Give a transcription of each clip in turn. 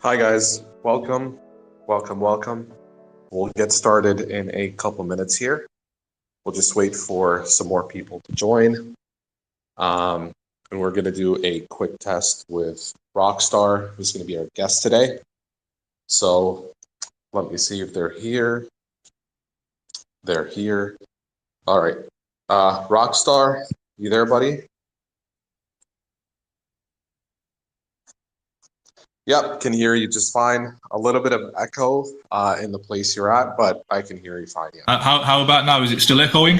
Hi guys, welcome. We'll get started in a couple minutes here. We'll just wait for some more people to join. And we're gonna do a quick test with RockStar, who's gonna be our guest today. So let me see if they're here. They're here. All right. RockStar, you there, buddy? Yep, can hear you just fine. A little bit of echo in the place you're at, but I can hear you fine. Yeah. How about now? Is it still echoing?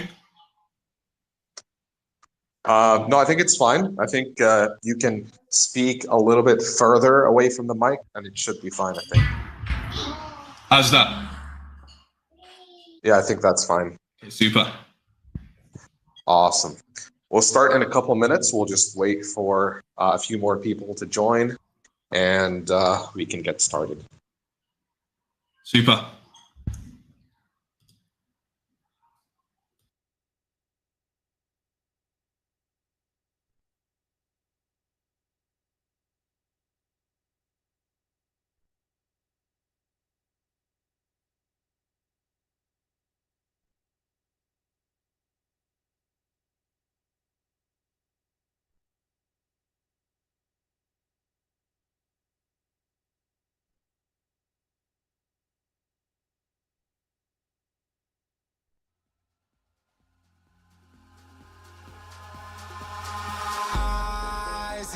No, I think it's fine. I think you can speak a little bit further away from the mic, and it should be fine. I think. How's that? Yeah, I think that's fine. Okay, super. Awesome. We'll start in a couple minutes. We'll just wait for a few more people to join, and we can get started. Super.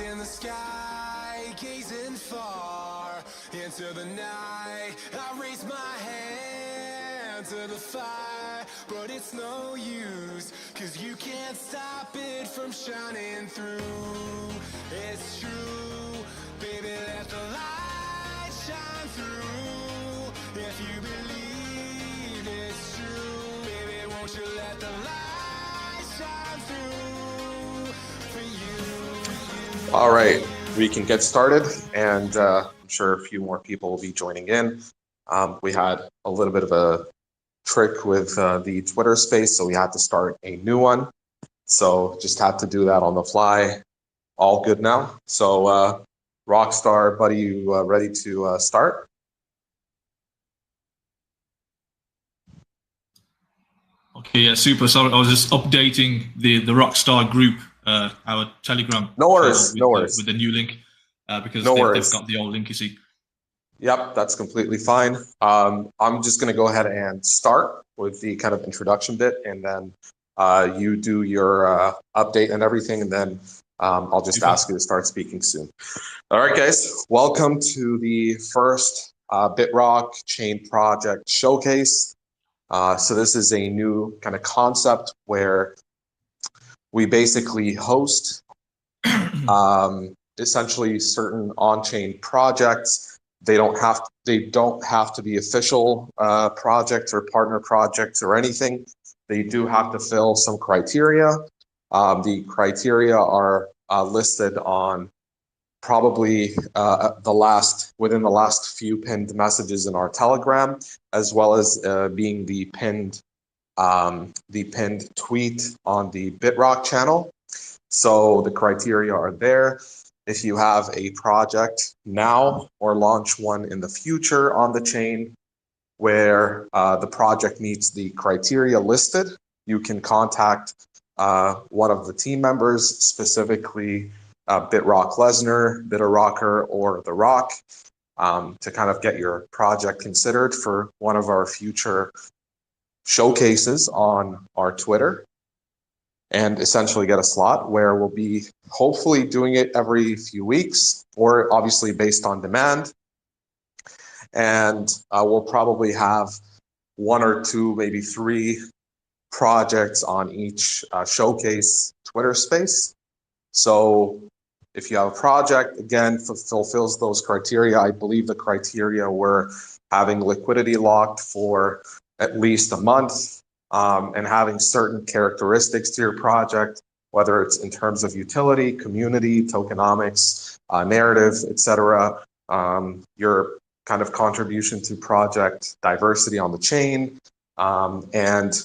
In the sky, gazing far into the night, I raise my hand to the fire, but it's no use, 'cause you can't stop it from shining through. It's true, baby, let the light shine through. If you believe it's true, baby, won't you let the light shine through for you. All right, we can get started, and I'm sure a few more people will be joining in. We had a little bit of a trick with the Twitter space, so we had to start a new one. So just had to do that on the fly. All good now. So RockStar, buddy, you ready to start? Okay, yeah, super. Sorry, I was just updating the RockStar group, our Telegram. No worries, no worries. With the new link, because No they've worries. got the old link, you see. Yep, that's completely fine. I'm just going to go ahead and start with the kind of introduction bit, and then you do your update and everything, and then I'll just ask you to start speaking soon. All right, guys, welcome to the first Bitrock Chain Project Showcase. So this is a new kind of concept where we basically host essentially certain on-chain projects. They don't have to be official projects or partner projects or anything. They do have to fill some criteria. The criteria are listed on probably within the last few pinned messages in our Telegram, as well as being the pinned tweet on the Bitrock channel. So the criteria are there. If you have a project now or launch one in the future on the chain where the project meets the criteria listed, you can contact one of the team members, specifically Bitrock Lesnar, Bitrocker, or The Rock, to kind of get your project considered for one of our future showcases on our Twitter, and essentially get a slot where we'll be hopefully doing it every few weeks, or obviously based on demand. And we'll probably have one or two, maybe three projects on each showcase Twitter space. So if you have a project, again, fulfills those criteria, I believe the criteria were having liquidity locked for at least a month, and having certain characteristics to your project, whether it's in terms of utility, community, tokenomics, narrative, etc. Your kind of contribution to project diversity on the chain, and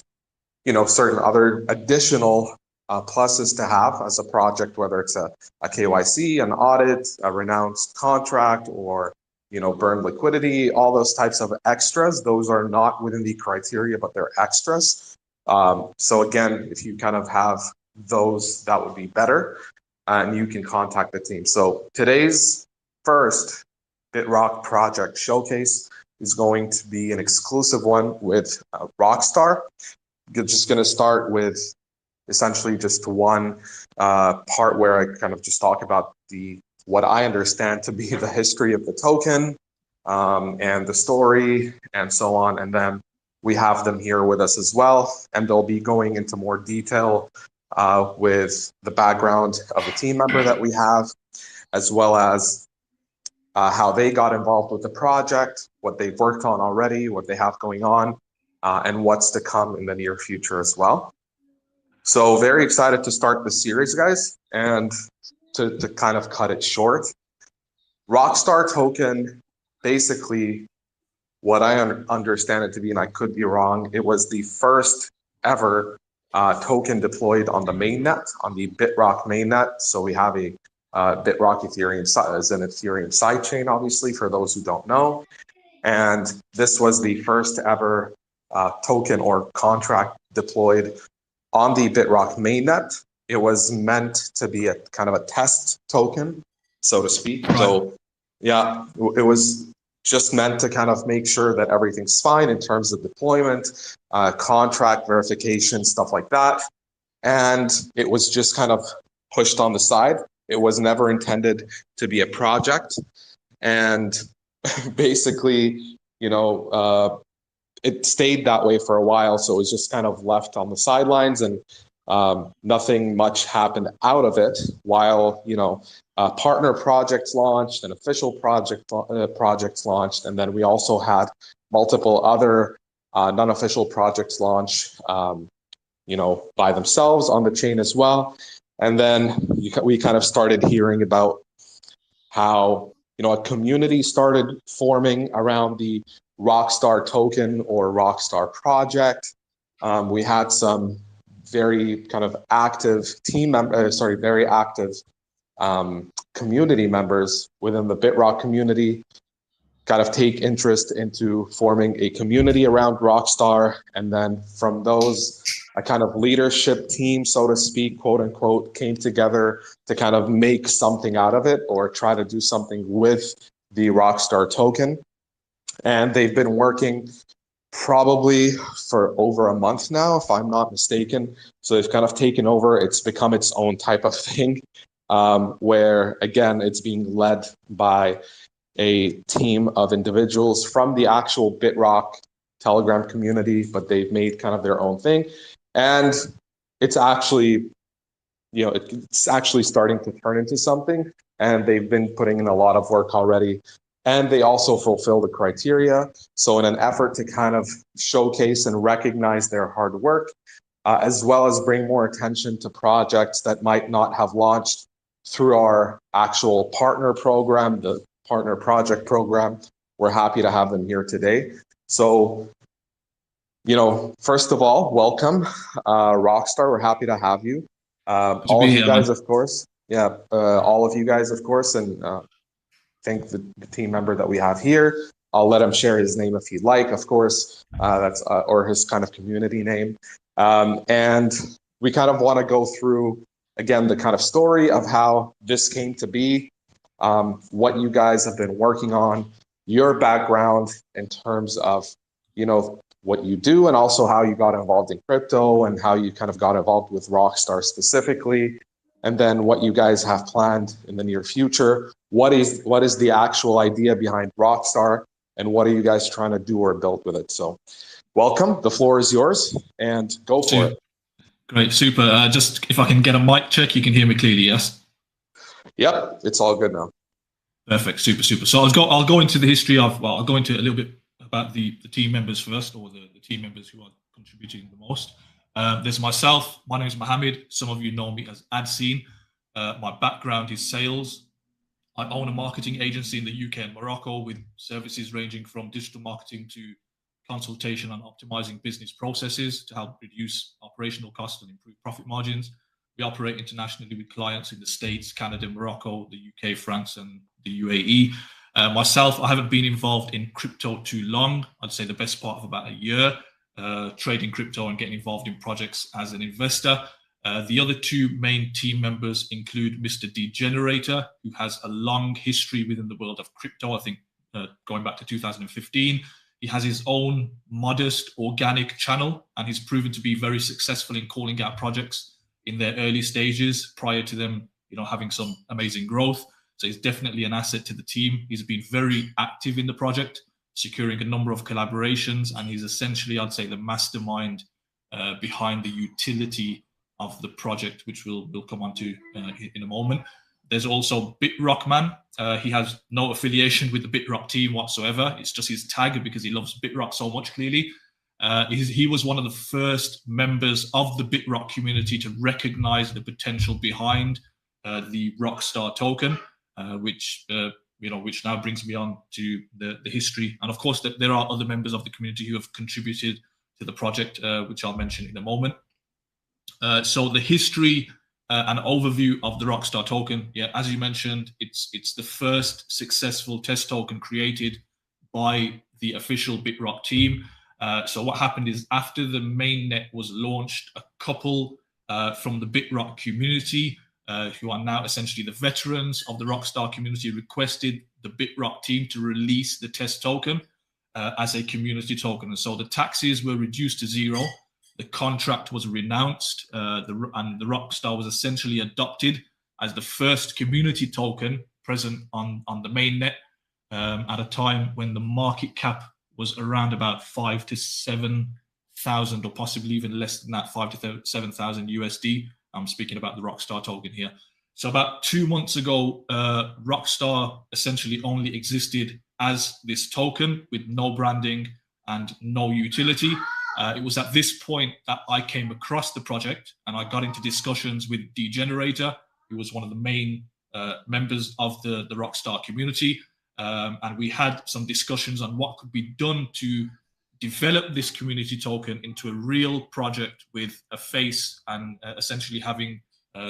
certain other additional pluses to have as a project, whether it's a KYC, an audit, a renounced contract, or burn liquidity, all those types of extras. Those are not within the criteria, but they're extras. So again, if you kind of have those, that would be better. And you can contact the team. So today's first Bitrock Project Showcase is going to be an exclusive one with RockStar. We're just going to start with essentially just one part where I kind of just talk about what I understand to be the history of the token and the story and so on. And then we have them here with us as well, and they'll be going into more detail with the background of the team member that we have, as well as how they got involved with the project, what they've worked on already, what they have going on, and what's to come in the near future as well. So very excited to start the series, guys, and to kind of cut it short. RockStar token, basically what I understand it to be, and I could be wrong, it was the first ever token deployed on the mainnet, on the Bitrock mainnet. So we have a Bitrock Ethereum as an Ethereum sidechain, obviously, for those who don't know. And this was the first ever token or contract deployed on the Bitrock mainnet. It was meant to be a kind of a test token, so to speak. Right. So yeah, it was just meant to kind of make sure that everything's fine in terms of deployment, contract verification, stuff like that. And it was just kind of pushed on the side. It was never intended to be a project. And basically, it stayed that way for a while. So it was just kind of left on the sidelines, and nothing much happened out of it while, partner projects launched and official projects launched. And then we also had multiple other non-official projects launch, by themselves on the chain as well. And then we kind of started hearing about how, a community started forming around the RockStar token or RockStar project. We had some very kind of active very active community members within the Bitrock community kind of take interest into forming a community around RockStar. And then from those, a kind of leadership team, so to speak, quote unquote, came together to kind of make something out of it or try to do something with the RockStar token. And they've been working probably for over a month now, if I'm not mistaken. So they've kind of taken over. It's become its own type of thing, where, again, it's being led by a team of individuals from the actual Bitrock Telegram community, but they've made kind of their own thing. And it's actually, it's actually starting to turn into something. And they've been putting in a lot of work already. And they also fulfill the criteria. So in an effort to kind of showcase and recognize their hard work, as well as bring more attention to projects that might not have launched through our actual partner program, the Partner Project Program, we're happy to have them here today. So, first of all, welcome, RockStar. We're happy to have you. All of you guys, of course. Yeah, all of you guys, of course, and thank the team member that we have here. I'll let him share his name if he'd like, of course. That's or his kind of community name. And we kind of want to go through, again, the kind of story of how this came to be, what you guys have been working on, your background in terms of, what you do, and also how you got involved in crypto and how you kind of got involved with RockStar specifically, and then what you guys have planned in the near future. What is the actual idea behind RockStar, and what are you guys trying to do or build with it? So welcome, the floor is yours, and go for it. Great, super. Just if I can get a mic check, you can hear me clearly, yes? Yep, it's all good now. Perfect, super. So I'll go into the history of, I'll go into a little bit about the team members first, or the team members who are contributing the most. There's myself. My name is Mohammed. Some of you know me as Adscene. My background is sales. I own a marketing agency in the UK and Morocco with services ranging from digital marketing to consultation on optimizing business processes to help reduce operational costs and improve profit margins. We operate internationally with clients in the States, Canada, Morocco, the UK, France, and the UAE. Myself, I haven't been involved in crypto too long. I'd say the best part of about a year, trading crypto and getting involved in projects as an investor. The other two main team members include Mr. Degenerator, who has a long history within the world of crypto, I think going back to 2015. He has his own modest organic channel, and he's proven to be very successful in calling out projects in their early stages prior to them, having some amazing growth. So he's definitely an asset to the team. He's been very active in the project, securing a number of collaborations, and he's essentially, I'd say, the mastermind behind the utility of the project, which we'll come on to in a moment. There's also Bitrock Man. He has no affiliation with the Bitrock team whatsoever. It's just his tag because he loves Bitrock so much, clearly. He was one of the first members of the Bitrock community to recognize the potential behind the RockStar token, which now brings me on to the history. And of course, there are other members of the community who have contributed to the project, which I'll mention in a moment. So the history and overview of the RockStar token. Yeah, as you mentioned, it's the first successful test token created by the official Bitrock team. So what happened is, after the mainnet was launched, a couple from the Bitrock community, who are now essentially the veterans of the RockStar community, requested the Bitrock team to release the test token as a community token. And so the taxes were reduced to zero. The contract was renounced, and the RockStar was essentially adopted as the first community token present on the mainnet at a time when the market cap was around about 5,000 to 7,000, or possibly even less than that, 5,000 to 7,000 USD. I'm speaking about the RockStar token here. So about 2 months ago, RockStar essentially only existed as this token with no branding and no utility. It was at this point that I came across the project, and I got into discussions with Degenerator, who was one of the main members of the RockStar community. And we had some discussions on what could be done to develop this community token into a real project with a face and essentially having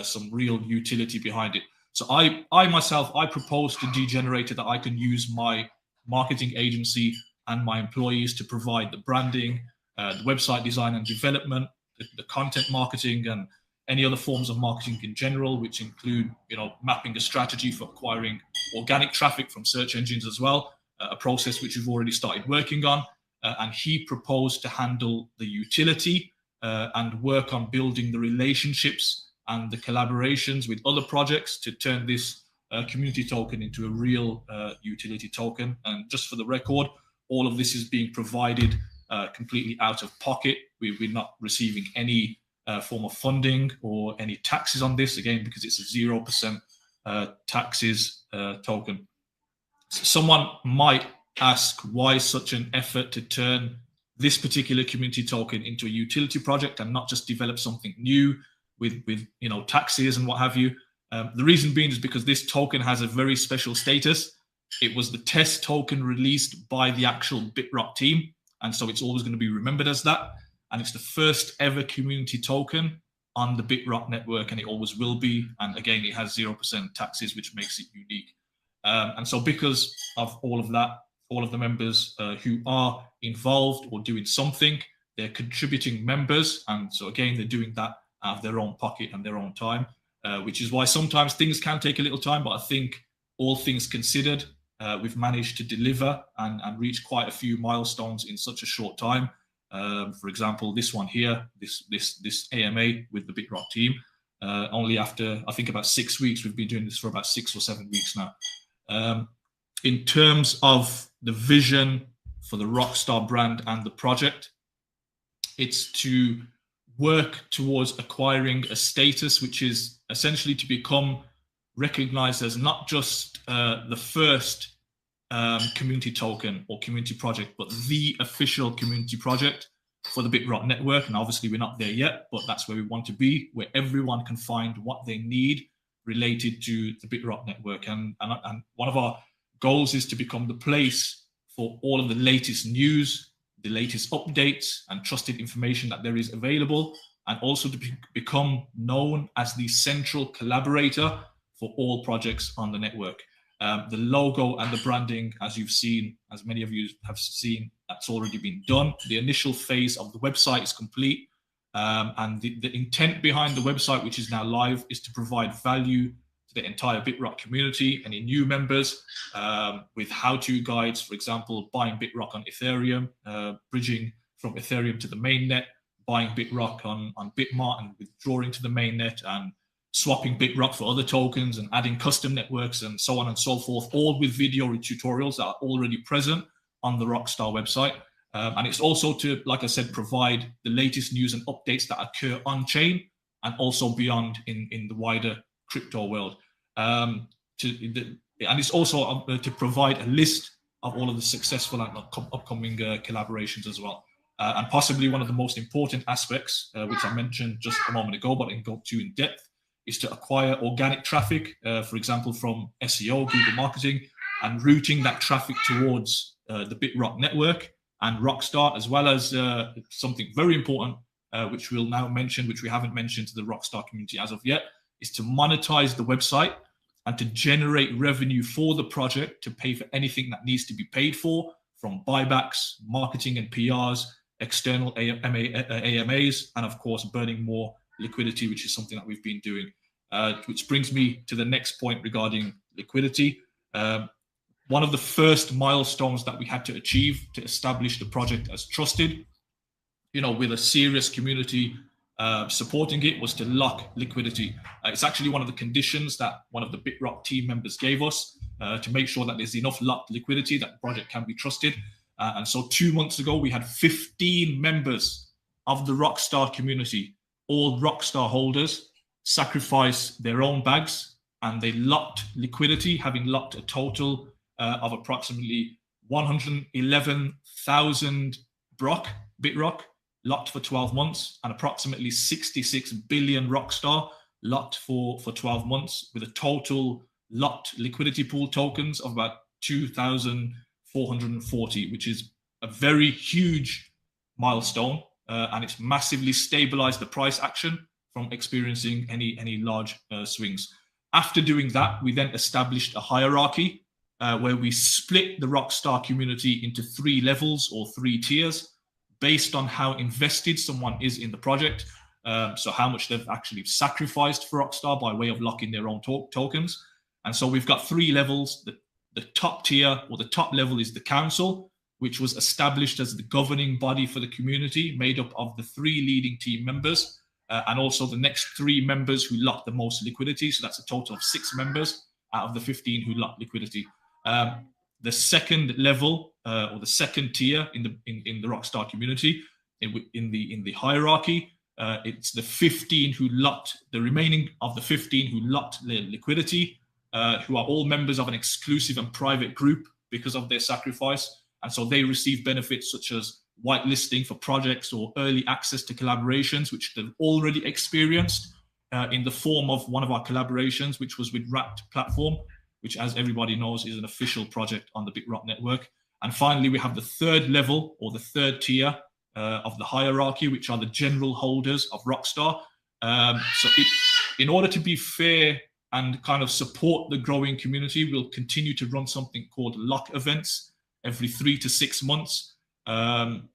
some real utility behind it. So I myself proposed to Degenerator that I can use my marketing agency and my employees to provide the branding, the website design and development, the content marketing, and any other forms of marketing in general, which include, mapping a strategy for acquiring organic traffic from search engines as well, a process which we've already started working on. And he proposed to handle the utility and work on building the relationships and the collaborations with other projects to turn this community token into a real utility token. And just for the record, all of this is being provided completely out of pocket. We're not receiving any form of funding or any taxes on this, again, because it's a 0% taxes token. So someone might ask, why such an effort to turn this particular community token into a utility project and not just develop something new with taxes and what have you? The reason being is because this token has a very special status. It was the test token released by the actual Bitrock team, and so it's always going to be remembered as that. And it's the first ever community token on the Bitrock network, and it always will be. And again, it has 0% taxes, which makes it unique. And so because of all of that, all of the members who are involved or doing something, they're contributing members. And so again, they're doing that out of their own pocket and their own time, which is why sometimes things can take a little time. But I think all things considered, we've managed to deliver and reach quite a few milestones in such a short time. For example, this one here, this AMA with the Bitrock team, only after, I think, about 6 weeks. We've been doing this for about 6 or 7 weeks now. In terms of the vision for the RockStar brand and the project, it's to work towards acquiring a status which is essentially to become recognized as not just the first community token or community project, but the official community project for the Bitrock network. And obviously we're not there yet, but that's where we want to be, where everyone can find what they need related to the Bitrock network. And one of our goals is to become the place for all of the latest news, the latest updates and trusted information that there is available, and also to become known as the central collaborator for all projects on the network. The logo and the branding, as you've seen, as many of you have seen, that's already been done. The initial phase of the website is complete. And the intent behind the website, which is now live, is to provide value to the entire Bitrock community, any new members, with how-to guides, for example, buying Bitrock on Ethereum, bridging from Ethereum to the mainnet, buying Bitrock on Bitmart and withdrawing to the mainnet, and swapping Bitrock for other tokens and adding custom networks and so on and so forth, all with video tutorials that are already present on the RockStar website. And it's also to, like I said, provide the latest news and updates that occur on chain and also beyond in the wider crypto world. And it's also to provide a list of all of the successful and upcoming collaborations as well. And possibly one of the most important aspects, which I mentioned just a moment ago, but I can go to in depth, is to acquire organic traffic, for example, from SEO, Google marketing, and routing that traffic towards the Bitrock network and RockStar, as well as something very important, which we'll now mention, which we haven't mentioned to the RockStar community as of yet, is to monetize the website and to generate revenue for the project to pay for anything that needs to be paid for, from buybacks, marketing and PRs, external AMAs, and of course, burning more liquidity, which is something that we've been doing. Which brings me to the next point regarding liquidity. One of the first milestones that we had to achieve to establish the project as trusted, with a serious community supporting it, was to lock liquidity. It's actually one of the conditions that one of the Bitrock team members gave us to make sure that there's enough locked liquidity that the project can be trusted. And so 2 months ago, we had 15 members of the RockStar community, all RockStar holders, sacrifice their own bags, and they locked liquidity, having locked a total of approximately 111,000 Bitrock locked for 12 months, and approximately 66 billion RockStar locked for 12 months, with a total locked liquidity pool tokens of about 2,440, which is a very huge milestone, and it's massively stabilized the price action from experiencing any large swings. After doing that, we then established a hierarchy where we split the RockStar community into 3 levels or 3 tiers based on how invested someone is in the project. So how much they've actually sacrificed for RockStar by way of locking their own tokens. And so we've got 3 levels. The top tier, or the top level, is the council, which was established as the governing body for the community, made up of the 3 leading team members, and also the next 3 members who locked the most liquidity. So that's a total of 6 members out of the 15 who locked liquidity. The second level, or the second tier in the RockStar community, in the hierarchy, it's the 15 who locked, the remaining of the 15 who locked their liquidity, who are all members of an exclusive and private group because of their sacrifice. And so they receive benefits such as whitelisting for projects or early access to collaborations, which they've already experienced in the form of one of our collaborations, which was with Wrapped Platform, which, as everybody knows, is an official project on the Bitrock network. And finally, we have the third level, or the third tier of the hierarchy, which are the general holders of RockStar. In order to be fair and kind of support the growing community, we'll continue to run something called lock events every 3 to 6 months. And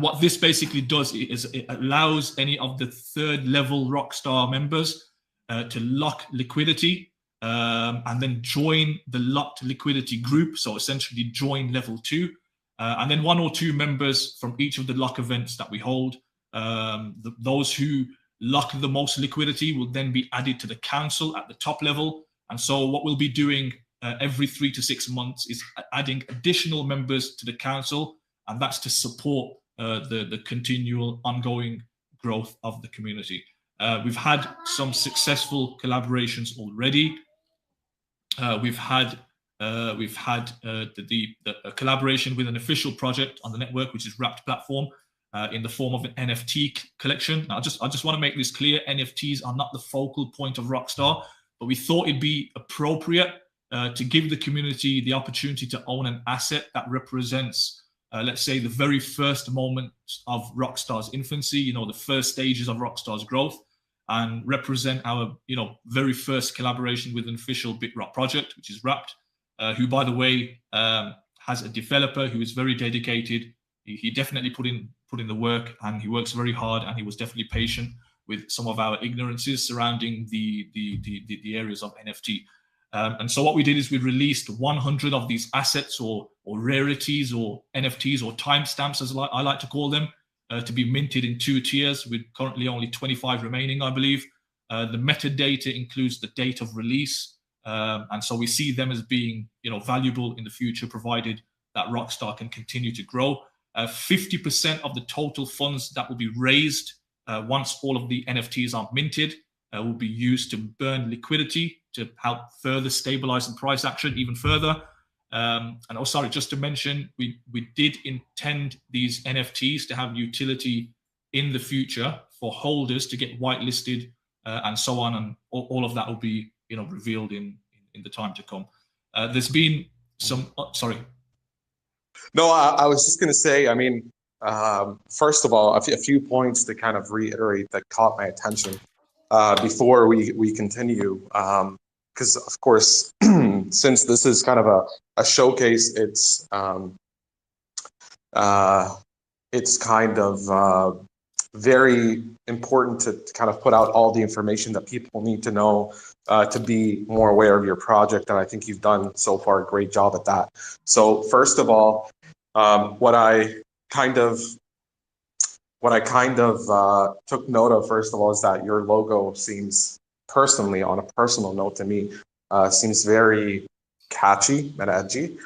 what this basically does is it allows any of the third level RockStar members to lock liquidity and then join the locked liquidity group. So essentially join level 2. And then 1 or 2 members from each of the lock events that we hold, those who lock the most liquidity will then be added to the council at the top level. And so what we'll be doing every 3 to 6 months is adding additional members to the council, and that's to support the continual ongoing growth of the community. We've had some successful collaborations already. We've had a collaboration with an official project on the network, which is Wrapped Platform, in the form of an NFT collection. Now, I just want to make this clear: NFTs are not the focal point of RockStar, but we thought it'd be appropriate to give the community the opportunity to own an asset that represents, let's say, the very first moment of RockStar's infancy, the first stages of RockStar's growth, and represent our, very first collaboration with an official Bitrock project, which is Wrapped. who, by the way, has a developer who is very dedicated. He definitely put in the work, and he works very hard, and he was definitely patient with some of our ignorances surrounding the areas of NFT. And so what we did is we released 100 of these assets or rarities or NFTs or timestamps, as I like to call them, to be minted in 2 tiers, with currently only 25 remaining, I believe. The metadata includes the date of release, and so we see them as being, valuable in the future, provided that RockStar can continue to grow. 50% of the total funds that will be raised once all of the NFTs are minted will be used to burn liquidity to help further stabilize the price action even further. And sorry, just to mention, we did intend these NFTs to have utility in the future for holders to get whitelisted and so on, and all of that will be revealed in the time to come. There's been some sorry. No, I was just going to say, I mean, first of all, a few points to kind of reiterate that caught my attention before we continue. Because, of course, since this is kind of a showcase, it's kind of very important to kind of put out all the information that people need to know to be more aware of your project. And I think you've done so far a great job at that. So first of all, what I kind of took note of, first of all, is that your logo seems, personally, on a personal note to me, seems very catchy and edgy.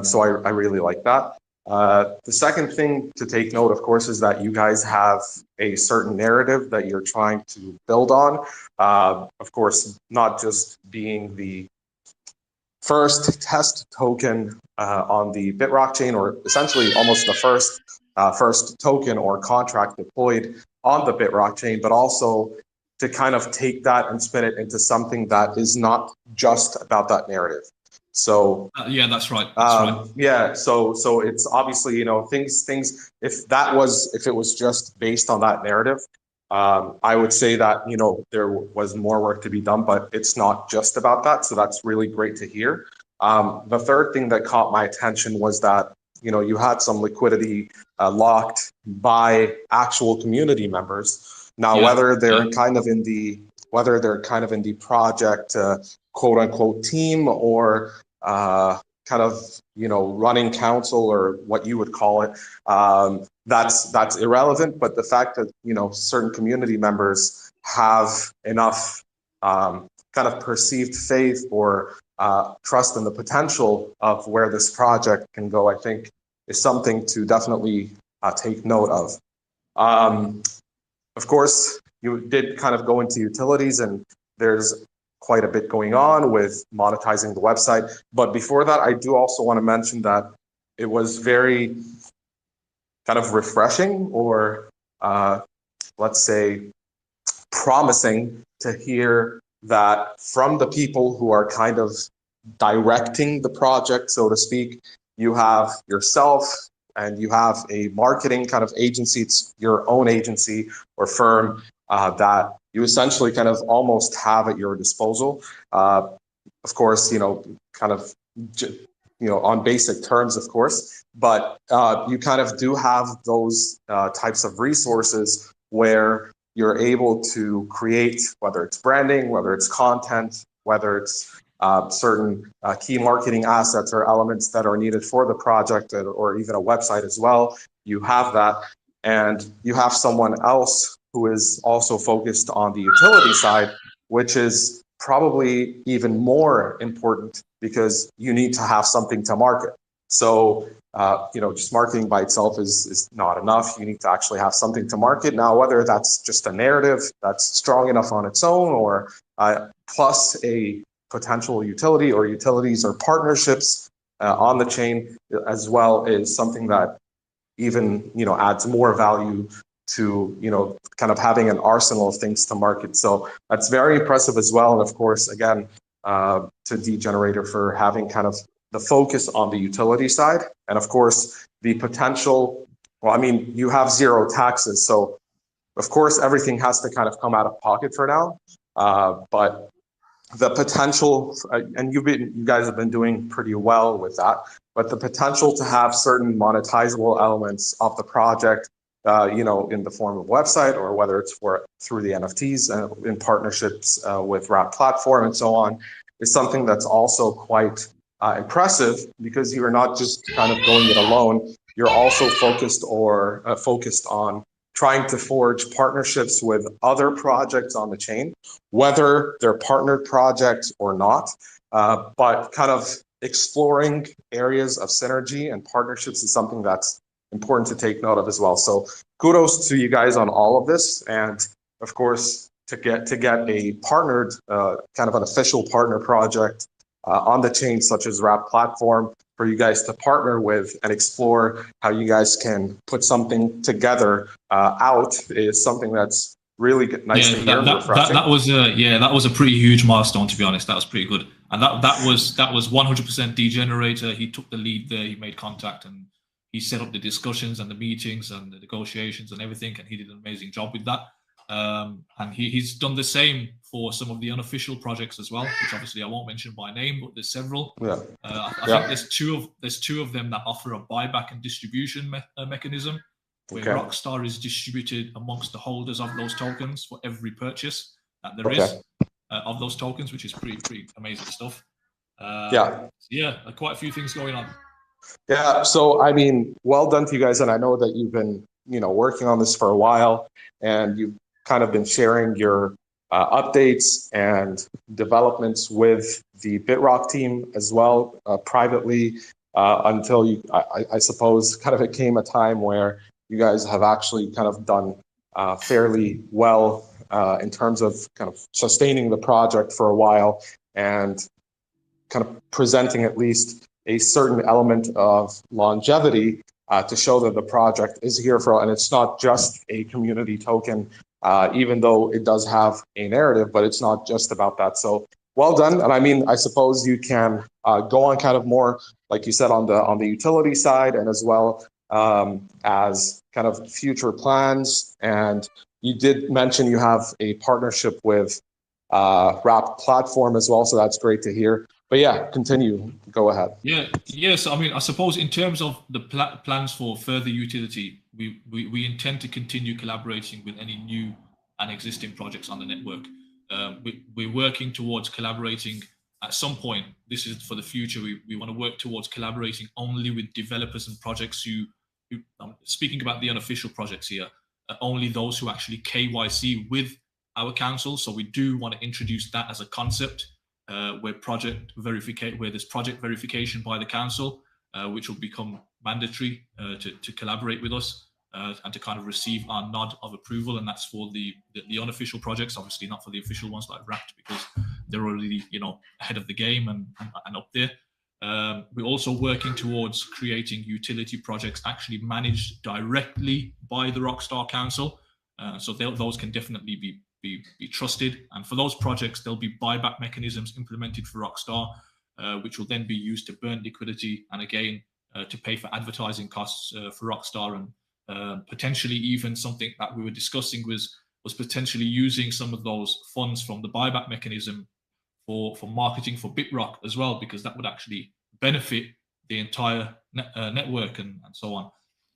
So I really like that. The second thing to take note, of course, is that you guys have a certain narrative that you're trying to build on. Of course, not just being the first test token on the Bitrock chain, or essentially almost the first token or contract deployed on the Bitrock chain, but also to kind of take that and spin it into something that is not just about that narrative. So yeah, that's right. Right. Yeah, so it's obviously, things. If it was just based on that narrative, I would say that there was more work to be done, but it's not just about that. So that's really great to hear. The third thing that caught my attention was that you had some liquidity locked by actual community members. Now, whether they're kind of in the project quote unquote team, or kind of running council, or what you would call it, that's irrelevant. But the fact that certain community members have enough kind of perceived faith or trust in the potential of where this project can go, I think is something to definitely take note of. Of course, you did kind of go into utilities, and there's quite a bit going on with monetizing the website. But before that, I do also want to mention that it was very kind of refreshing, or let's say promising, to hear that from the people who are kind of directing the project, so to speak. You have yourself, and you have a marketing kind of agency. It's your own agency or firm that you essentially kind of almost have at your disposal. Of course, kind of, on basic terms, of course, but you kind of do have those types of resources where you're able to create, whether it's branding, whether it's content, whether it's certain key marketing assets or elements that are needed for the project, or even a website as well. You have that, and you have someone else who is also focused on the utility side, which is probably even more important, because you need to have something to market. So, just marketing by itself is not enough. You need to actually have something to market. Now, whether that's just a narrative that's strong enough on its own, or plus a potential utility or utilities or partnerships on the chain as well, is something that even adds more value to kind of having an arsenal of things to market. So that's very impressive as well. And of course, again, to Degenerator for having kind of the focus on the utility side, and of course the potential. Well, I mean, you have zero taxes, so of course everything has to kind of come out of pocket for now. But the potential, and you guys have been doing pretty well with that, but the potential to have certain monetizable elements of the project, in the form of website, or whether it's through the NFTs and in partnerships with Wrap Platform and so on, is something that's also quite impressive, because you are not just kind of going it alone. You're also focused on trying to forge partnerships with other projects on the chain, whether they're partnered projects or not, but kind of exploring areas of synergy and partnerships is something that's important to take note of as well. So kudos to you guys on all of this, and of course to get a partnered, kind of an official partner project on the chain such as Wrap Platform, for you guys to partner with and explore how you guys can put something together out, is something that's really nice to hear. That was a pretty huge milestone, to be honest. That was pretty good, and that was 100% D-Generator. He took the lead there. He made contact and he set up the discussions and the meetings and the negotiations and everything, and he did an amazing job with that. And he's done the same for some of the unofficial projects as well, which obviously I won't mention by name, but there's several. I think there's two of them that offer a buyback and distribution mechanism, where RockStar is distributed amongst the holders of those tokens for every purchase that there is of those tokens, which is pretty amazing stuff. Quite a few things going on. Yeah, so I mean, well done to you guys, and I know that you've been working on this for a while, and you've kind of been sharing your updates and developments with the Bitrock team as well, privately, until I suppose kind of it came a time where you guys have actually kind of done fairly well in terms of kind of sustaining the project for a while, and kind of presenting at least a certain element of longevity to show that the project is here and it's not just a community token, even though it does have a narrative, but it's not just about that. So well done. And I mean, I suppose you can go on kind of more, like you said, on the utility side, and as well as kind of future plans. And you did mention you have a partnership with Wrap Platform as well, so that's great to hear. But yeah, continue. Go ahead. Yes. I mean, I suppose in terms of the plans for further utility, we intend to continue collaborating with any new and existing projects on the network. We're working towards collaborating at some point. This is for the future. We want to work towards collaborating only with developers and projects who speaking about the unofficial projects here, only those who actually KYC with our council. So we do want to introduce that as a concept. Where there's project verification by the council, which will become mandatory to collaborate with us and to kind of receive our nod of approval, and that's for the unofficial projects, obviously not for the official ones like Wrapped, because they're already ahead of the game and up there. We're also working towards creating utility projects actually managed directly by the RockStar Council, so those can definitely be trusted. And for those projects, there'll be buyback mechanisms implemented for RockStar, which will then be used to burn liquidity and again to pay for advertising costs for RockStar, and potentially even something that we were discussing was potentially using some of those funds from the buyback mechanism for marketing for Bitrock as well, because that would actually benefit the entire network and so on.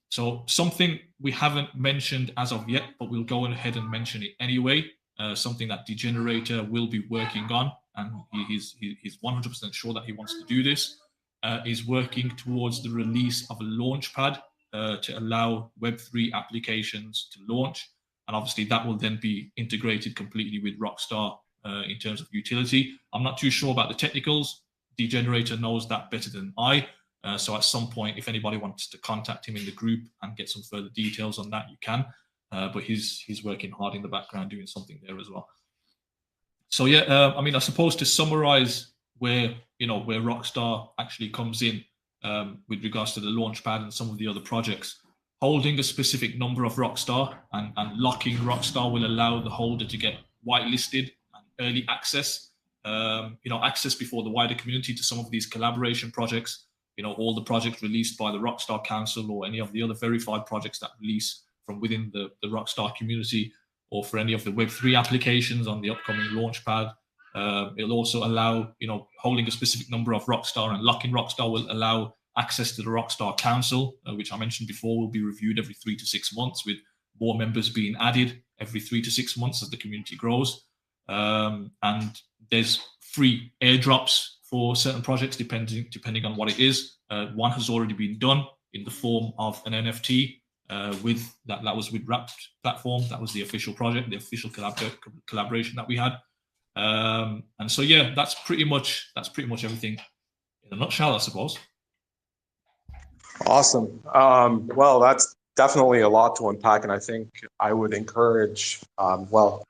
So something we haven't mentioned as of yet, but we'll go ahead and mention it anyway. Something that D-Generator will be working on, and he's 100% sure that he wants to do this, is working towards the release of a launch pad to allow Web3 applications to launch. And obviously that will then be integrated completely with RockStar in terms of utility. I'm not too sure about the technicals. D-Generator knows that better than I. So at some point, if anybody wants to contact him in the group and get some further details on that, you can. But he's working hard in the background doing something there as well. So yeah, I mean, I suppose to summarize where RockStar actually comes in with regards to the launchpad and some of the other projects, holding a specific number of RockStar and locking RockStar will allow the holder to get whitelisted and early access, access before the wider community to some of these collaboration projects. All the projects released by the RockStar Council or any of the other verified projects that release from within the RockStar community, or for any of the Web3 applications on the upcoming launchpad. It'll also allow, holding a specific number of RockStar and locking RockStar will allow access to the RockStar Council, which I mentioned before will be reviewed every 3 to 6 months, with more members being added every 3 to 6 months as the community grows. And there's free airdrops for certain projects depending on what it is. One has already been done in the form of an NFT with that was with Wrapped platform. That was the official project, the official collaboration that we had. And so yeah, that's pretty much everything in a nutshell, I suppose. Awesome. Well, that's definitely a lot to unpack, and I think I would encourage,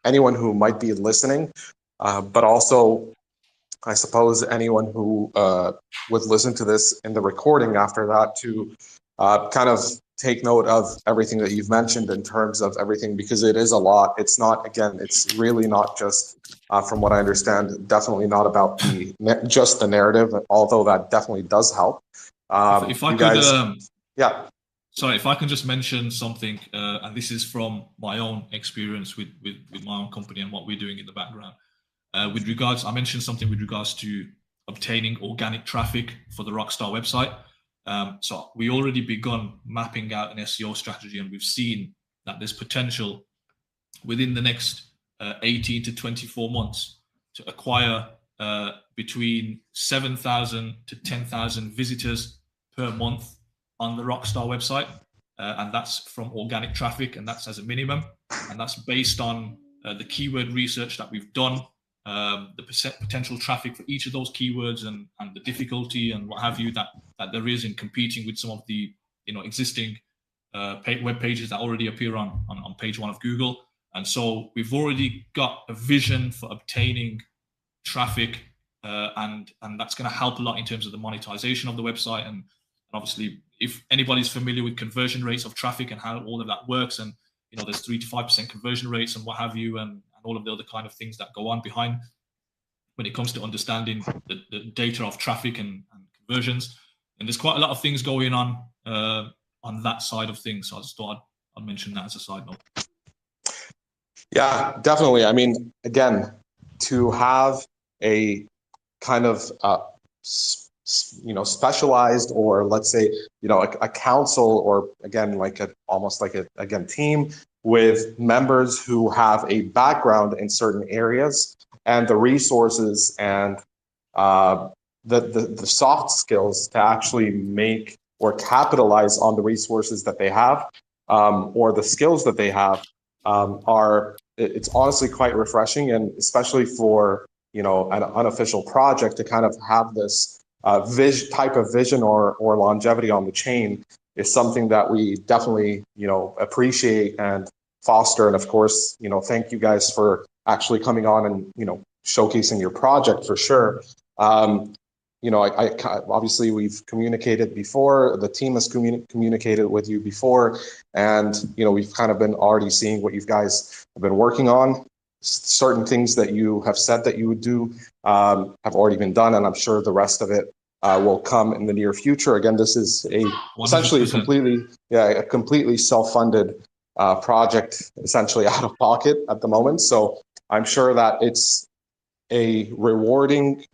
anyone who might be listening, but also, I suppose, anyone who would listen to this in the recording after that to kind of take note of everything that you've mentioned in terms of everything, because it is a lot. It's not, again, it's really not just, from what I understand, definitely not about just the narrative, although that definitely does help. If I could, yeah. Sorry, if I can just mention something, and this is from my own experience with my own company and what we're doing in the background. I mentioned something with regards to obtaining organic traffic for the RockStar website. So we already begun mapping out an SEO strategy, and we've seen that there's potential within the next 18 to 24 months to acquire between 7,000 to 10,000 visitors per month on the RockStar website, and that's from organic traffic, and that's as a minimum, and that's based on the keyword research that we've done, the potential traffic for each of those keywords, and the difficulty and what have you that there is in competing with some of the existing web pages that already appear on page 1 of Google. And so we've already got a vision for obtaining traffic, and that's going to help a lot in terms of the monetization of the website. And obviously, if anybody's familiar with conversion rates of traffic and how all of that works, and there's 3 to 5% conversion rates and what have you, and all of the other kind of things that go on behind when it comes to understanding the data of traffic and conversions. And there's quite a lot of things going on that side of things. So I just thought I'd mention that as a side note. Yeah, definitely. I mean, again, to have a kind of specialized, or let's say a council, or again almost like a team with members who have a background in certain areas, and the resources and the soft skills to actually make or capitalize on the resources that they have, or the skills that they have, it's honestly quite refreshing, and especially for an unofficial project to kind of have this type of vision or longevity on the chain is something that we definitely appreciate and foster. And of course, thank you guys for actually coming on and showcasing your project for sure. I obviously we've communicated before. The team has communicated with you before, and we've kind of been already seeing what you guys have been working on. Certain things that you have said that you would do have already been done, and I'm sure the rest of it will come in the near future. Again, this is essentially a completely self-funded project, essentially out of pocket at the moment. So I'm sure that it's a rewarding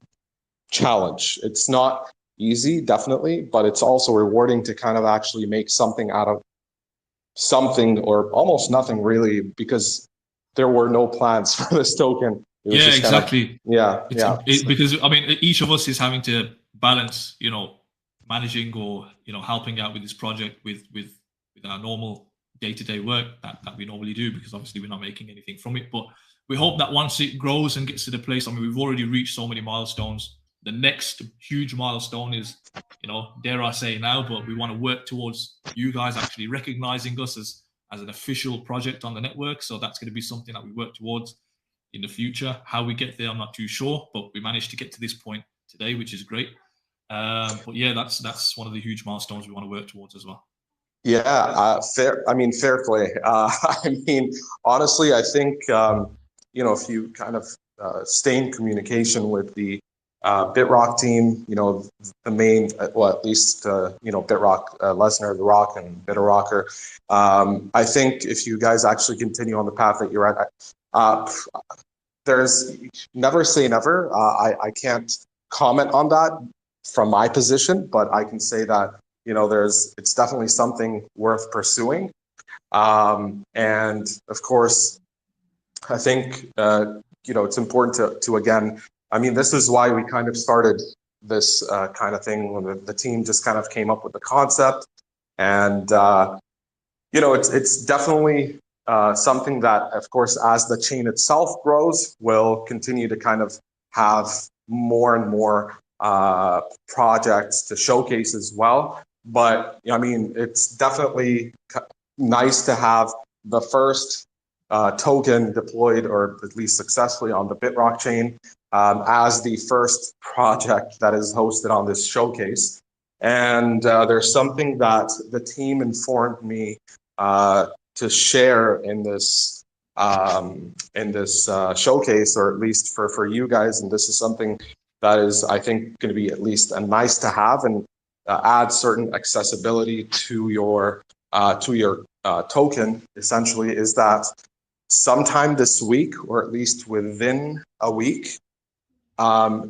challenge. It's not easy, definitely, but it's also rewarding to kind of actually make something out of something, or almost nothing really, because there were no plans for this token. Yeah, exactly. Because I mean, each of us is having to balance, managing or helping out with this project with our normal day-to-day work that we normally do, because obviously we're not making anything from it. But we hope that once it grows and gets to the place, I mean, we've already reached so many milestones. The next huge milestone is, dare I say now, but we want to work towards you guys actually recognizing us as an official project on the network. So that's going to be something that we work towards in the future. How we get there, I'm not too sure, but we managed to get to this point today, which is great. But yeah, that's one of the huge milestones we want to work towards as well. Yeah, fair. I mean, fair play. I mean, honestly, I think if you kind of stay in communication with the Bitrock team, the main, at least Bitrock, Lesnar, The Rock, and Bitrocker. I think if you guys actually continue on the path that you're at, there's never say never. I can't comment on that from my position, but I can say that, it's definitely something worth pursuing. And of course, I think, it's important to again, I mean, this is why we kind of started this kind of thing when the team just kind of came up with the concept. And, it's definitely something that, of course, as the chain itself grows, will continue to kind of have more and more projects to showcase as well. But I mean, it's definitely nice to have the first token deployed, or at least successfully, on the Bitrock chain as the first project that is hosted on this showcase. And there's something that the team informed me to share in this showcase, or at least for you guys. And this is something that is, I think, going to be at least a nice to have, and add certain accessibility to your token. Essentially, is that sometime this week, or at least within a week, your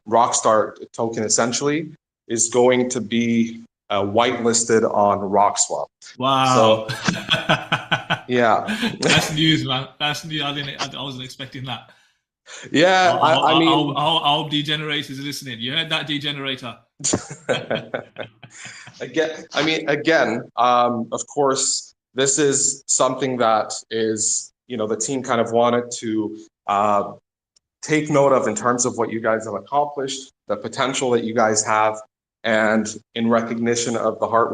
RockStar token essentially is going to be whitelisted on RockSwap. Wow. So, yeah. That's news, man. That's news. I wasn't expecting that. Yeah, I mean, I hope Degenerate is listening. You heard that, Degenerator? again, of course, this is something that is, the team kind of wanted to take note of in terms of what you guys have accomplished, the potential that you guys have, and in recognition of the hard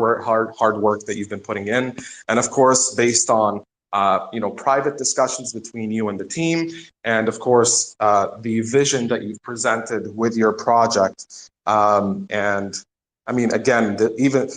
work that you've been putting in. And of course, based on private discussions between you and the team, and of course, the vision that you've presented with your project. And I mean, again, even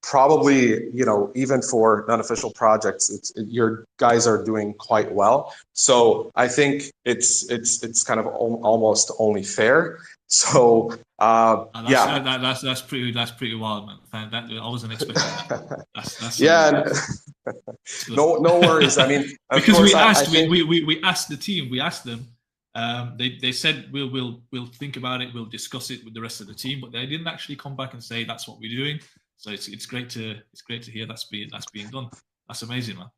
probably, even for unofficial projects, your guys are doing quite well. So I think it's kind of almost only fair. So that's pretty wild, man. I wasn't expecting that. That's yeah. No worries. I mean, because we asked the team, we asked them. They said we'll think about it, we'll discuss it with the rest of the team, but they didn't actually come back and say that's what we're doing. So it's great to hear that's being done. That's amazing, man.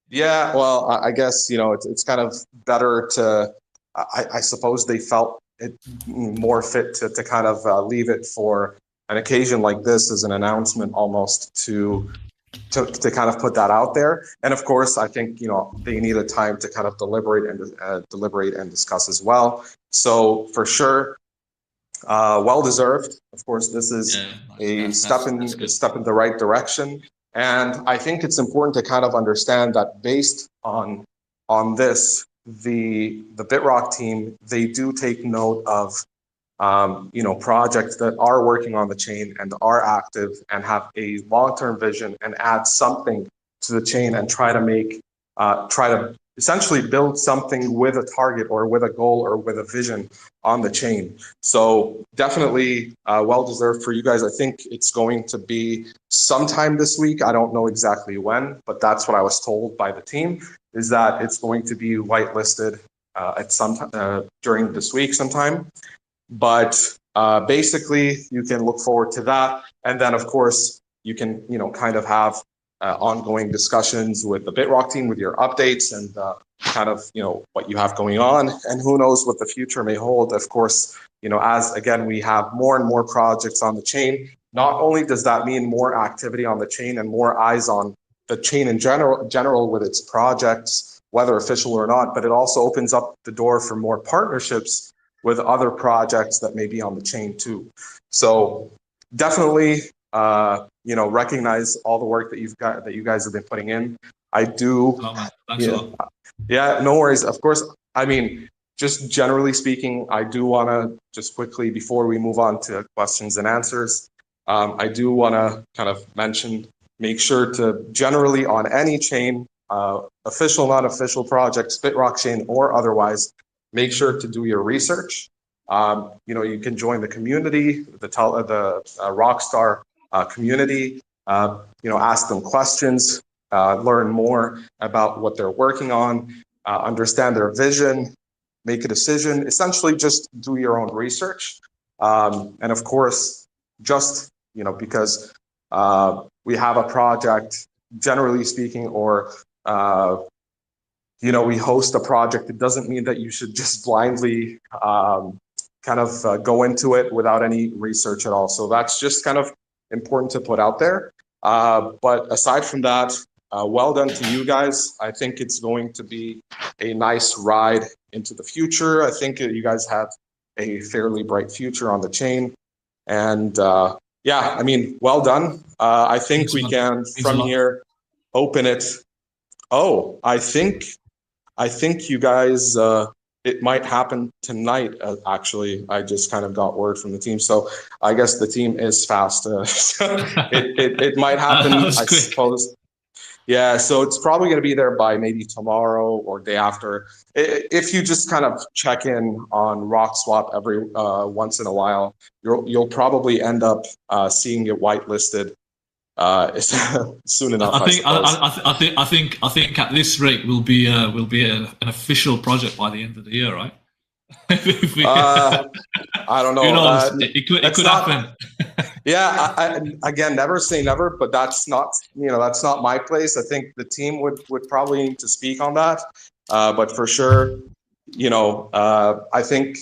Yeah, well, I guess it's kind of better to. I suppose they felt it more fit to kind of leave it for an occasion like this as an announcement, almost to kind of put that out there. And of course, I think they need a time to kind of deliberate and discuss as well. So for sure, well deserved. Of course, this is a step in the right direction. And I think it's important to kind of understand that based on this, the Bitrock team, they do take note of projects that are working on the chain and are active and have a long-term vision, and add something to the chain and try to essentially build something with a target, or with a goal, or with a vision on the chain. So definitely well-deserved for you guys. I think it's going to be sometime this week. I don't know exactly when, but that's what I was told by the team, is that it's going to be whitelisted at some during this week sometime. But basically, you can look forward to that. And then, of course, you can, kind of have ongoing discussions with the Bitrock team, with your updates, and kind of, what you have going on. And who knows what the future may hold. Of course, as, again, we have more and more projects on the chain, not only does that mean more activity on the chain and more eyes on the chain in general with its projects, whether official or not, but it also opens up the door for more partnerships with other projects that may be on the chain too. So definitely, recognize all the work that you guys have been putting in. I do. Thanks a lot. Yeah, no worries. Of course, I mean, just generally speaking, I do want to just quickly, before we move on to questions and answers, I do want to kind of mention, make sure to generally on any chain, official, non-official projects, Bitrock chain or otherwise, make sure to do your research. You can join the community, the RockStar community. Ask them questions, learn more about what they're working on. understand their vision, make a decision. Essentially, just do your own research. And of course, just, because we have a project, generally speaking, or we host a project, it doesn't mean that you should just blindly go into it without any research at all. So that's just kind of important to put out there. But aside from that, well done to you guys. I think it's going to be a nice ride into the future. I think you guys have a fairly bright future on the chain. And yeah, I mean, well done. I think we can, from here, open it. Oh, I think you guys, it might happen tonight, actually. I just kind of got word from the team. So I guess the team is fast. So it might happen, I suppose. Yeah, so it's probably going to be there by maybe tomorrow or day after. If you just kind of check in on RockSwap every once in a while, you'll probably end up seeing it whitelisted soon enough. I think at this rate we'll be an official project by the end of the year, right? I don't know. Who knows? It could happen. Yeah, again, never say never, but that's not my place. I think the team would probably need to speak on that. But for sure, I think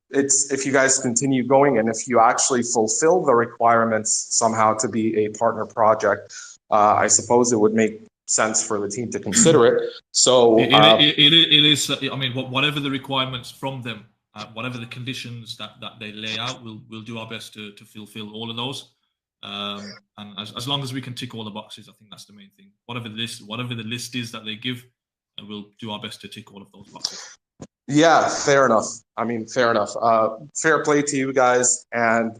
it's, if you guys continue going and if you actually fulfill the requirements somehow to be a partner project, I suppose it would make sense for the team to consider it. So it is. I mean, whatever the requirements from them. Whatever the conditions that they lay out, we'll do our best to fulfill all of those. And as long as we can tick all the boxes, I think that's the main thing. Whatever the list is that they give, we'll do our best to tick all of those boxes. Yeah, fair enough. I mean, fair enough. Fair play to you guys, and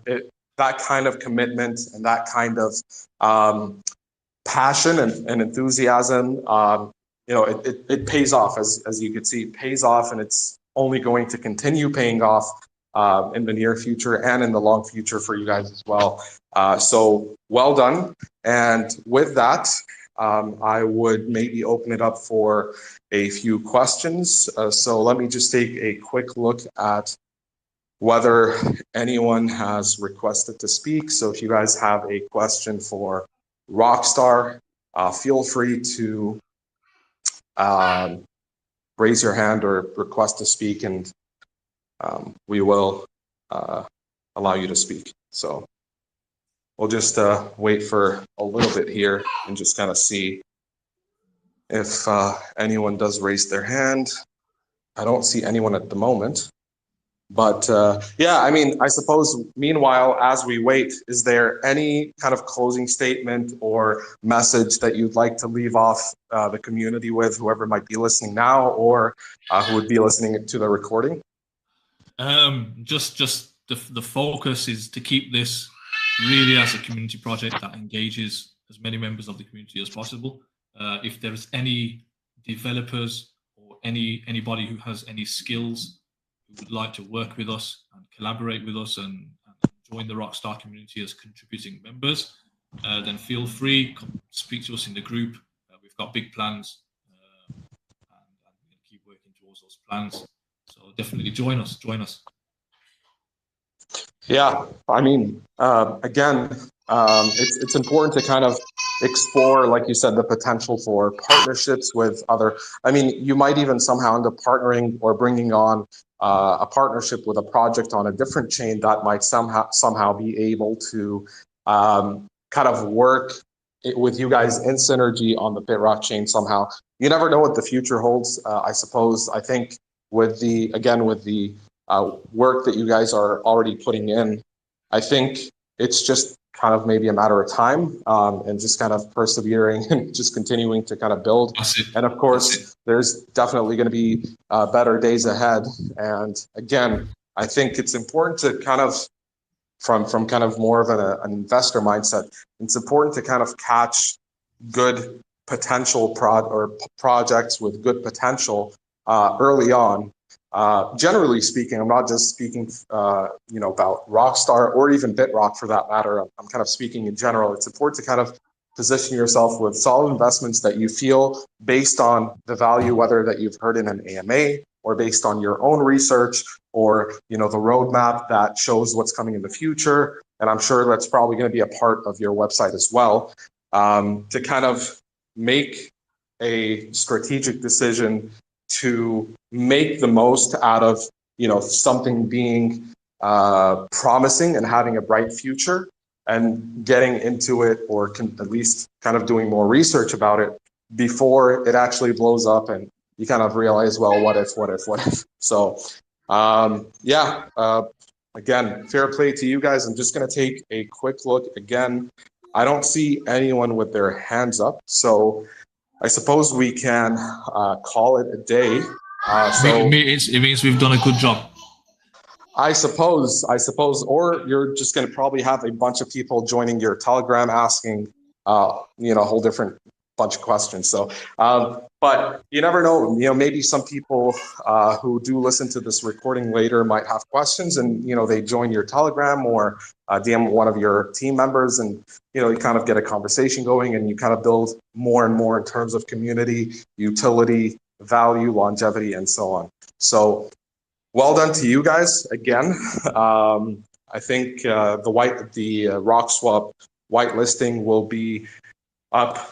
that kind of commitment and that kind of passion and enthusiasm, it pays off, as you can see, it pays off, and it's only going to continue paying off in the near future and in the long future for you guys as well. So well done. And with that, I would maybe open it up for a few questions. So let me just take a quick look at whether anyone has requested to speak. So if you guys have a question for RockStar, feel free to raise your hand or request to speak, and we will allow you to speak. So we'll just wait for a little bit here and just kind of see if anyone does raise their hand. I don't see anyone at the moment. But yeah, I mean, I suppose meanwhile, as we wait, is there any kind of closing statement or message that you'd like to leave off the community with, whoever might be listening now or who would be listening to the recording? Just the focus is to keep this really as a community project that engages as many members of the community as possible. If there's any developers or anybody who has any skills who would like to work with us and collaborate with us and join the RockStar community as contributing members, then feel free, come speak to us in the group. We've got big plans and we're going to keep working towards those plans. So definitely join us. Yeah, I mean, again, it's important to kind of explore, like you said, the potential for partnerships with other. I mean, you might even somehow end up partnering or bringing on a partnership with a project on a different chain that might somehow be able to kind of work with you guys in synergy on the Bitrock chain somehow. You never know what the future holds. I suppose. I think with the work that you guys are already putting in, I think it's just kind of maybe a matter of time and just kind of persevering and just continuing to kind of build. And of course, there's definitely going to be better days ahead. And again, I think it's important to kind of, from kind of more of an investor mindset, it's important to kind of catch good potential projects with good potential early on. Generally speaking, I'm not just speaking, about RockStar or even Bitrock for that matter. I'm kind of speaking in general. It's important to kind of position yourself with solid investments that you feel based on the value, whether that you've heard in an AMA or based on your own research, or the roadmap that shows what's coming in the future. And I'm sure that's probably going to be a part of your website as well, to kind of make a strategic decision to make the most out of something being promising and having a bright future, and getting into it, or at least kind of doing more research about it before it actually blows up and you kind of realize, well, what if? So again, fair play to you guys. I'm just going to take a quick look again. I don't see anyone with their hands up, so I suppose we can call it a day. It means we've done a good job. I suppose, or you're just going to probably have a bunch of people joining your Telegram asking, a whole different bunch of questions. So, but you never know. Maybe some people who do listen to this recording later might have questions, and they join your Telegram or DM one of your team members, and you kind of get a conversation going, and you kind of build more and more in terms of community, utility, value, longevity, and so on. So, well done to you guys again. I think the RockSwap whitelisting will be up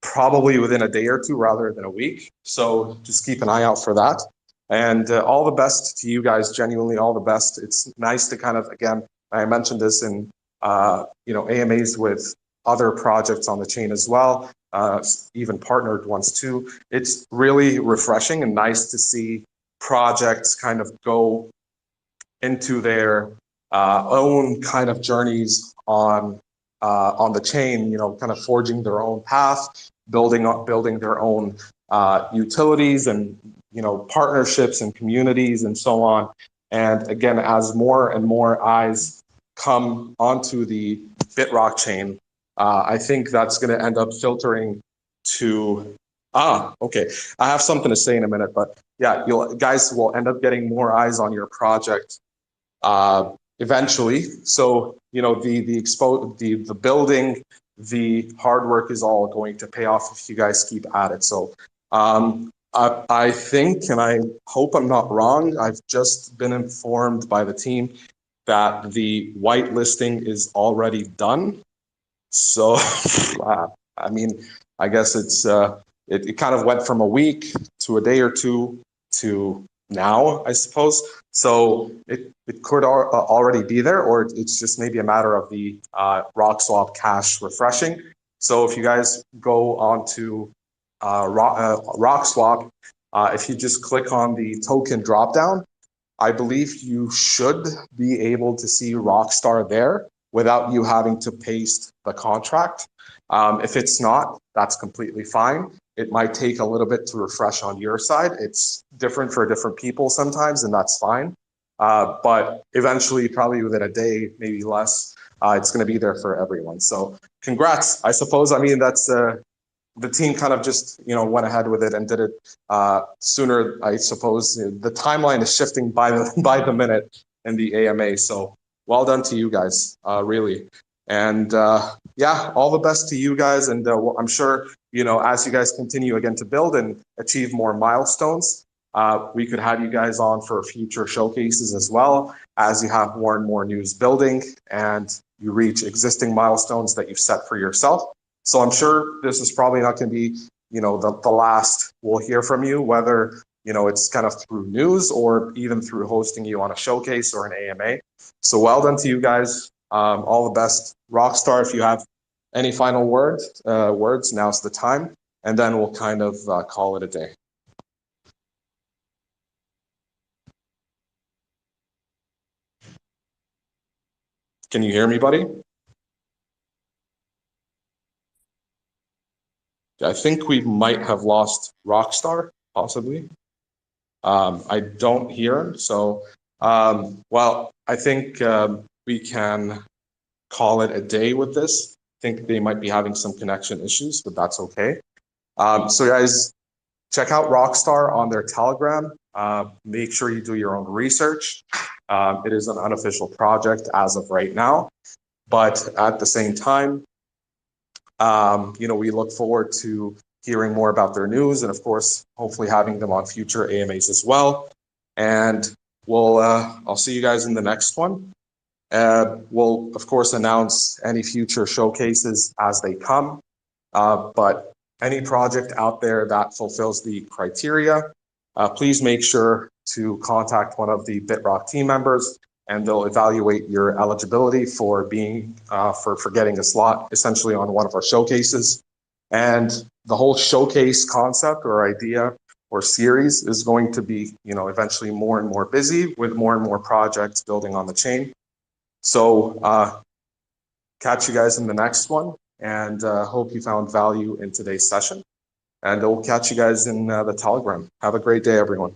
probably within a day or two rather than a week. So just keep an eye out for that. And all the best to you guys, genuinely all the best. It's nice to kind of, again, I mentioned this in AMAs with other projects on the chain as well, even partnered ones too. It's really refreshing and nice to see projects kind of go into their own kind of journeys on the chain, kind of forging their own path, building their own utilities and partnerships and communities and so on. And again, as more and more eyes come onto the Bitrock chain, I think that's going to end up filtering to okay. I have something to say in a minute, but yeah, you guys will end up getting more eyes on your project eventually. So the building, the hard work is all going to pay off if you guys keep at it. So I think, and I hope I'm not wrong, I've just been informed by the team that the whitelisting is already done. So I mean, I guess it's it kind of went from a week to a day or two to now, I suppose. So it could already be there, or it's just maybe a matter of the RockSwap cache refreshing. So if you guys go on to RockSwap, if you just click on the token dropdown, I believe you should be able to see RockStar there without you having to paste the contract. If it's not, that's completely fine. It might take a little bit to refresh on your side. It's different for different people sometimes, and that's fine. But eventually, probably within a day, maybe less, it's going to be there for everyone. So congrats, I suppose. I mean, that's the team kind of just went ahead with it and did it sooner, I suppose. The timeline is shifting by the minute in the AMA. So well done to you guys, really. And yeah, all the best to you guys. And I'm sure, as you guys continue again to build and achieve more milestones, we could have you guys on for future showcases as well, as you have more and more news building and you reach existing milestones that you've set for yourself. So I'm sure this is probably not going to be, the last we'll hear from you, whether, it's kind of through news or even through hosting you on a showcase or an AMA. So well done to you guys. All the best. RockStar, if you have any final words, now's the time, and then we'll kind of call it a day. Can you hear me, buddy? I think we might have lost RockStar, possibly. I don't hear him, so well, I think we can call it a day with this. I think they might be having some connection issues, but that's okay. So guys, check out RockStar on their Telegram. Make sure you do your own research. It is an unofficial project as of right now, but at the same time, We look forward to hearing more about their news and, of course, hopefully having them on future AMAs as well. And I'll see you guys in the next one. We'll, of course, announce any future showcases as they come. But any project out there that fulfills the criteria, please make sure to contact one of the Bitrock team members, and they'll evaluate your eligibility for being for getting a slot essentially on one of our showcases. And the whole showcase concept or idea or series is going to be, eventually more and more busy with more and more projects building on the chain. So catch you guys in the next one, and hope you found value in today's session. And we'll catch you guys in the Telegram. Have a great day, everyone.